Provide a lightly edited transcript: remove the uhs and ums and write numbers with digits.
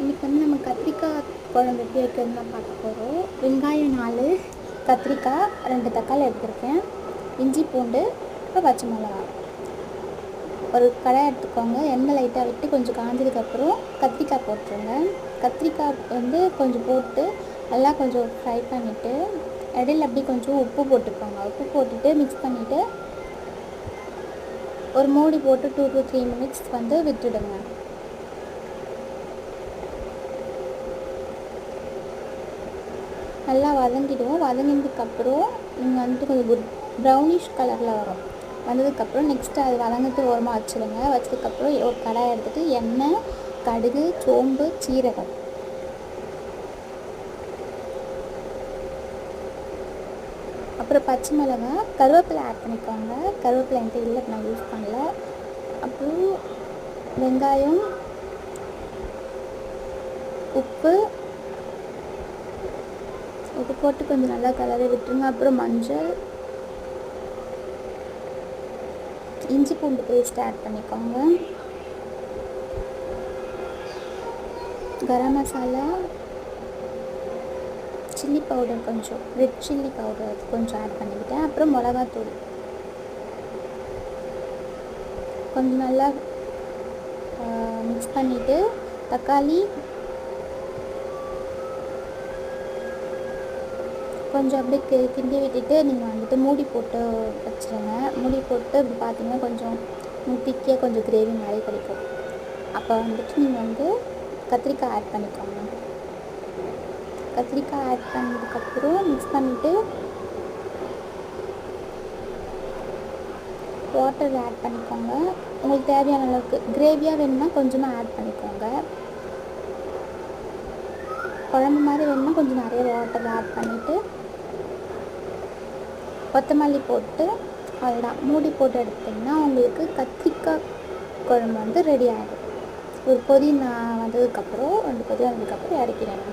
இன்றைக்கி வந்து நம்ம கத்திரிக்காய் குழம்பு எப்படி வைக்கிறதுன்னு தான் பார்க்க போகிறோம். வெங்காயம் 4, கத்திரிக்காய் 2 தக்காளி எடுத்துருக்கேன், இஞ்சி பூண்டு, அப்புறம் பச்சை மிளகா. ஒரு கடாய் எடுத்துக்கோங்க, எண்ணெய் லைட்டாக விட்டு கொஞ்சம் காஞ்சதுக்கப்புறம் கத்திரிக்காய் போட்டுருங்க. கத்திரிக்காய் வந்து கொஞ்சம் போட்டு நல்லா கொஞ்சம் ஃப்ரை பண்ணிவிட்டு இடையில அப்படி கொஞ்சம் உப்பு போட்டுக்கோங்க. உப்பு போட்டுட்டு மிக்ஸ் பண்ணிவிட்டு ஒரு மூடி போட்டு 2 to 3 minutes வந்து விட்டுடுங்க. நல்லா வதங்கிடுவோம். வதங்கினதுக்கப்புறம் நீங்கள் வந்துட்டு கொஞ்சம் ப்ரௌனிஷ் கலரில் வரும். வந்ததுக்கப்புறம் நெக்ஸ்ட்டு அது வதங்கிட்டு ஓரமாக வச்சுடுங்க. வச்சதுக்கப்புறம் ஒரு கடாய் எடுத்துகிட்டு எண்ணெய், கடுகு, சோம்பு, சீரகம், அப்புறம் பச்சை மிளகாய், கருவேப்பிலை ஆட் பண்ணிக்கோங்க. கருவேப்பிலை என்கிட்ட இல்லை, நான் யூஸ் பண்ணல. அப்புறம் வெங்காயம், உப்பு போட்டு கொஞ்சம் நல்லா கலரி விட்டுருங்க. அப்புறம் மஞ்சள், இஞ்சி பூண்டு பேஸ்ட் ஆட் பண்ணிக்கோங்க. கரம் மசாலா, சில்லி பவுடர் கொஞ்சம், ரெட் சில்லி பவுடர் கொஞ்சம் ஆட் பண்ணிக்கிட்டேன். அப்புறம் மிளகாத்தூள் கொஞ்சம் நல்லா மிக்ஸ் பண்ணிவிட்டு தக்காளி கொஞ்சம் அப்படியே கிண்டி விட்டுட்டு நீங்கள் வந்துட்டு மூடி போட்டு வச்சுருங்க. மூடி போட்டு இப்படி பார்த்தீங்கன்னா கொஞ்சம் திக்கியாக கொஞ்சம் கிரேவி மாதிரி கிடைக்கும். அப்போ வந்துட்டு நீங்கள் வந்து கத்திரிக்காய் ஆட் பண்ணிக்கோங்க. கத்திரிக்காய் ஆட் பண்ணதுக்கப்புறம் மிக்ஸ் பண்ணிவிட்டு வாட்டர் ஆட் பண்ணிக்கோங்க. உங்களுக்கு தேவையான அளவுக்கு கிரேவியாக வேணும்னா கொஞ்சமாக ஆட் பண்ணிக்கோங்க. குழம்பு மாதிரி வேணும்னா கொஞ்சம் நிறைய வாட்டர் ஆட் பண்ணிவிட்டு கொத்தமல்லி போட்டு அவ்வளோதான் மூடி போட்டு எடுத்திங்கன்னா உங்களுக்கு கத்திரிக்காய் குழம்பு வந்து ரெடி ஆகிடும். ஒரு கொதி வந்ததுக்கப்புறம் 2 கொதி வந்ததுக்கப்புறம் இறக்கிடுங்க.